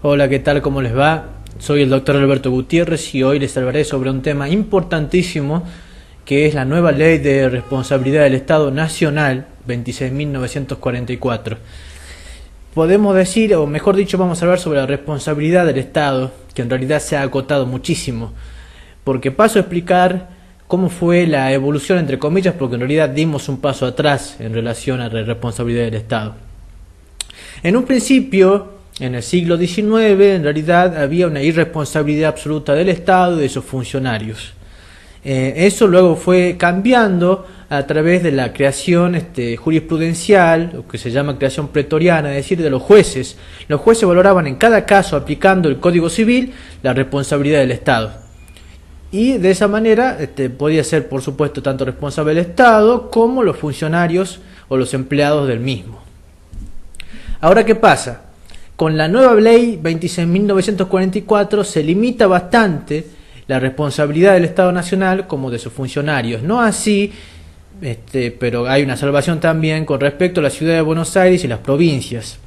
Hola, ¿qué tal? ¿Cómo les va? Soy el doctor Alberto Gutiérrez y hoy les hablaré sobre un tema importantísimo que es la nueva Ley de Responsabilidad del Estado Nacional 26.944. Podemos decir, o mejor dicho, vamos a hablar sobre la responsabilidad del Estado, que en realidad se ha acotado muchísimo, porque paso a explicar cómo fue la evolución, entre comillas, porque en realidad dimos un paso atrás en relación a la responsabilidad del Estado. En un principio, en el siglo XIX, en realidad había una irresponsabilidad absoluta del Estado y de sus funcionarios. Eso luego fue cambiando a través de la creación jurisprudencial, lo que se llama creación pretoriana, es decir, de los jueces. Los jueces valoraban en cada caso, aplicando el Código Civil, la responsabilidad del Estado. Y de esa manera podía ser, por supuesto, tanto responsable el Estado como los funcionarios o los empleados del mismo. Ahora, ¿qué pasa? Con la nueva ley 26.944 se limita bastante la responsabilidad del Estado Nacional como de sus funcionarios. No así, pero hay una salvación también con respecto a la ciudad de Buenos Aires y las provincias.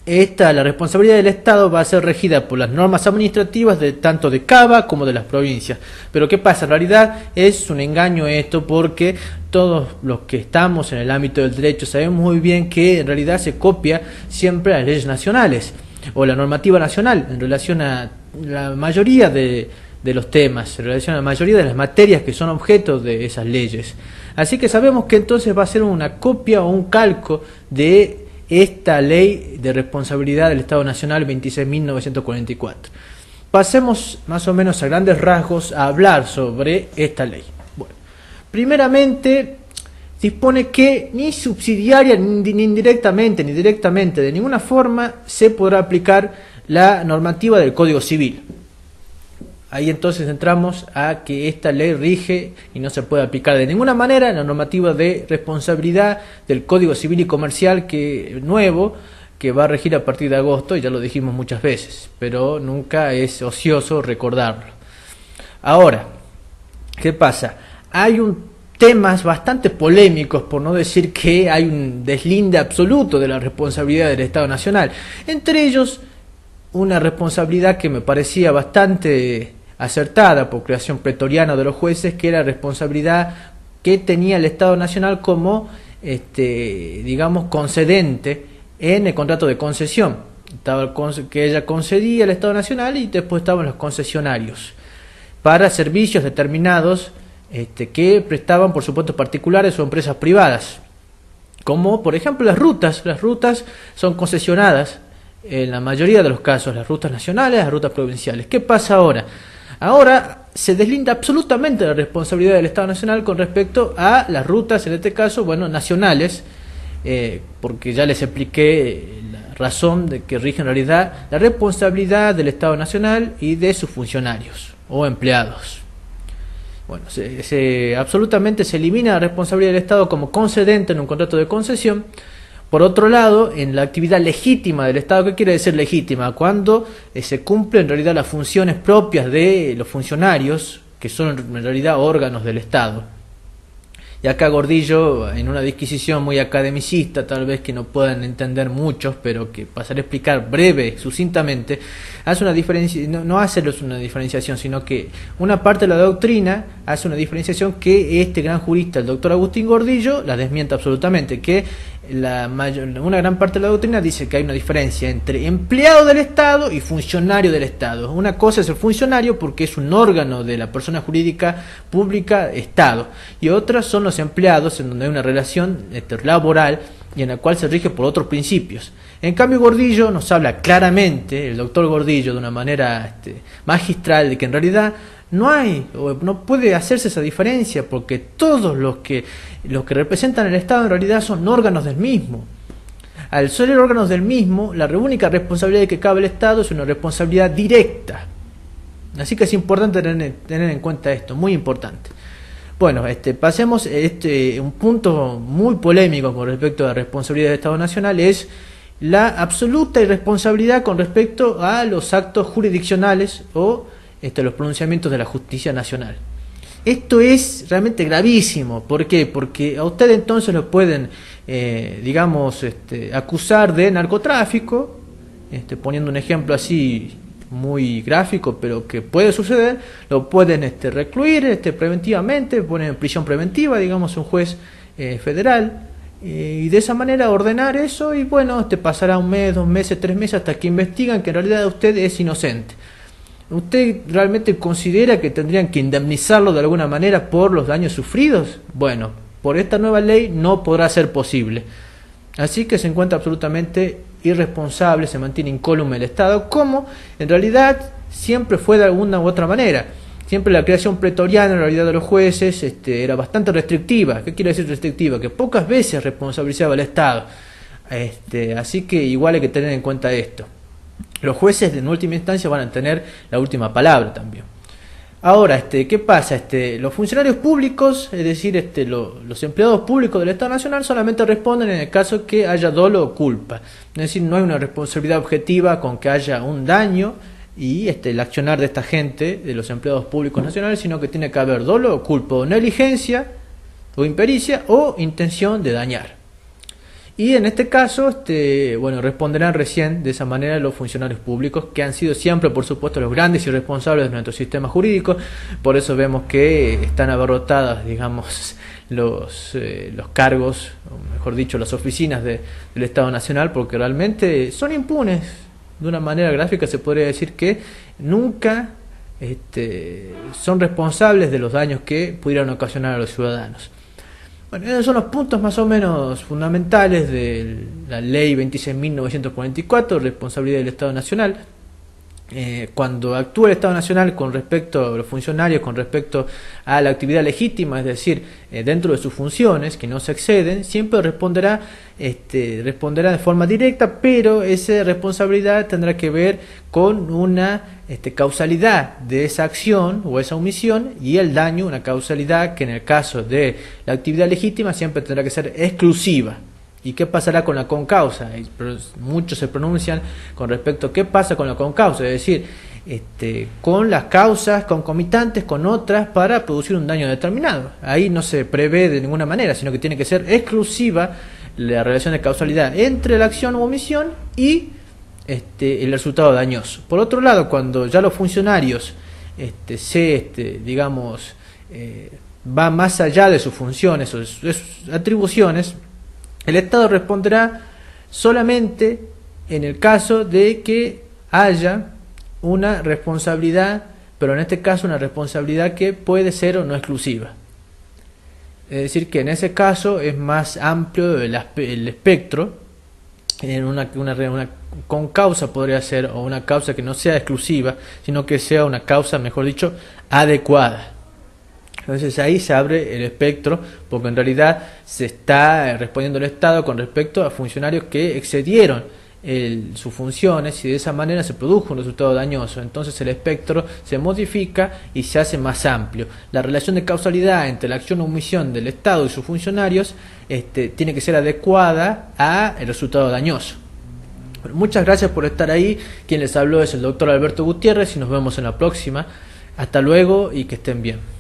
La responsabilidad del Estado va a ser regida por las normas administrativas tanto de Cava como de las provincias. Pero ¿qué pasa? En realidad es un engaño esto, porque todos los que estamos en el ámbito del derecho sabemos muy bien que en realidad se copia siempre las leyes nacionales o la normativa nacional en relación a la mayoría de los temas, en relación a la mayoría de las materias que son objeto de esas leyes. Así que sabemos que entonces va a ser una copia o un calco de esta ley de responsabilidad del Estado Nacional 26.944. Pasemos más o menos a grandes rasgos a hablar sobre esta ley. Bueno, primeramente dispone que ni subsidiaria ni indirectamente ni directamente de ninguna forma se podrá aplicar la normativa del Código Civil. Ahí entonces entramos a que esta ley rige y no se puede aplicar de ninguna manera la normativa de responsabilidad del Código Civil y Comercial nuevo, que va a regir a partir de agosto, y ya lo dijimos muchas veces, pero nunca es ocioso recordarlo. Ahora, ¿qué pasa? Hay temas bastante polémicos, por no decir que hay un deslinde absoluto de la responsabilidad del Estado Nacional. Entre ellos, una responsabilidad que me parecía bastante acertada por creación pretoriana de los jueces, que era la responsabilidad que tenía el Estado Nacional como, digamos, concedente en el contrato de concesión. Estaba que ella concedía al Estado Nacional y después estaban los concesionarios para servicios determinados que prestaban, por supuesto, particulares o empresas privadas, como por ejemplo las rutas. Las rutas son concesionadas en la mayoría de los casos, las rutas nacionales, las rutas provinciales. ¿Qué pasa ahora? Ahora se deslinda absolutamente la responsabilidad del Estado Nacional con respecto a las rutas, en este caso, bueno, nacionales, porque ya les expliqué la razón de que rige en realidad la responsabilidad del Estado Nacional y de sus funcionarios o empleados. Bueno, absolutamente se elimina la responsabilidad del Estado como concedente en un contrato de concesión. Por otro lado, en la actividad legítima del Estado, ¿qué quiere decir legítima? Cuando se cumplen en realidad las funciones propias de los funcionarios, que son en realidad órganos del Estado. Y acá Gordillo, en una disquisición muy academicista, tal vez que no puedan entender muchos, pero que pasaré a explicar breve, sucintamente, hace una diferencia, no hace una diferenciación, sino que una parte de la doctrina hace una diferenciación que este gran jurista, el doctor Agustín Gordillo, la desmiente absolutamente, que una gran parte de la doctrina dice que hay una diferencia entre empleado del Estado y funcionario del Estado. Una cosa es el funcionario porque es un órgano de la persona jurídica pública Estado, y otras son los empleados, en donde hay una relación laboral y en la cual se rige por otros principios. En cambio, Gordillo nos habla claramente, el doctor Gordillo, de una manera magistral, de que en realidad no puede hacerse esa diferencia, porque todos los que representan el Estado en realidad son órganos del mismo. Al ser órganos del mismo, la única responsabilidad que cabe al Estado es una responsabilidad directa. Así que es importante tener en cuenta esto, muy importante. Bueno, pasemos un punto muy polémico con respecto a la responsabilidad del Estado Nacional, es la absoluta irresponsabilidad con respecto a los actos jurisdiccionales o los pronunciamientos de la justicia nacional. Esto es realmente gravísimo. ¿Por qué? Porque a usted entonces lo pueden, acusar de narcotráfico poniendo un ejemplo así muy gráfico, pero que puede suceder, lo pueden recluir preventivamente, poner en prisión preventiva, digamos, un juez federal, y de esa manera ordenar eso, y bueno, pasará un mes, 2 meses, 3 meses, hasta que investigan que en realidad usted es inocente. ¿Usted realmente considera que tendrían que indemnizarlo de alguna manera por los daños sufridos? Bueno, por esta nueva ley no podrá ser posible. Así que se encuentra absolutamente irresponsable, se mantiene incólume el Estado, como en realidad siempre fue de alguna u otra manera. Siempre la creación pretoriana en realidad de los jueces era bastante restrictiva. ¿Qué quiere decir restrictiva? Que pocas veces responsabilizaba al Estado. Así que igual hay que tener en cuenta esto. Los jueces en última instancia van a tener la última palabra también. Ahora, ¿qué pasa? Los funcionarios públicos, es decir, los empleados públicos del Estado Nacional solamente responden en el caso que haya dolo o culpa. Es decir, no hay una responsabilidad objetiva con que haya un daño y el accionar de esta gente, de los empleados públicos nacionales, sino que tiene que haber dolo o culpa, o negligencia, o impericia, o intención de dañar. Y en este caso, bueno, responderán recién de esa manera los funcionarios públicos, que han sido siempre, por supuesto, los grandes y responsables de nuestro sistema jurídico. Por eso vemos que están abarrotadas, digamos, los cargos, o mejor dicho, las oficinas del Estado Nacional, porque realmente son impunes. De una manera gráfica se podría decir que nunca son responsables de los daños que pudieran ocasionar a los ciudadanos. Bueno, esos son los puntos más o menos fundamentales de la ley 26.944, responsabilidad del Estado Nacional. Cuando actúa el Estado Nacional con respecto a los funcionarios, con respecto a la actividad legítima, es decir, dentro de sus funciones, que no se exceden, siempre responderá de forma directa, pero esa responsabilidad tendrá que ver con una causalidad de esa acción o esa omisión, y el daño, una causalidad que en el caso de la actividad legítima siempre tendrá que ser exclusiva. ¿Y qué pasará con la concausa? Muchos se pronuncian con respecto a qué pasa con la concausa, es decir, con las causas concomitantes con otras para producir un daño determinado. Ahí no se prevé de ninguna manera, sino que tiene que ser exclusiva la relación de causalidad entre la acción u omisión y el resultado dañoso. Por otro lado, cuando ya los funcionarios digamos, van más allá de sus funciones o de sus atribuciones, el Estado responderá solamente en el caso de que haya una responsabilidad, pero en este caso una responsabilidad que puede ser o no exclusiva. Es decir, que en ese caso es más amplio el espectro, en una concausa podría ser, o una causa que no sea exclusiva, sino que sea una causa, mejor dicho, adecuada. Entonces ahí se abre el espectro, porque en realidad se está respondiendo el Estado con respecto a funcionarios que excedieron sus funciones, y de esa manera se produjo un resultado dañoso. Entonces el espectro se modifica y se hace más amplio. La relación de causalidad entre la acción o omisión del Estado y sus funcionarios tiene que ser adecuada al resultado dañoso. Bueno, muchas gracias por estar ahí. Quien les habló es el doctor Alberto Gutiérrez y nos vemos en la próxima. Hasta luego y que estén bien.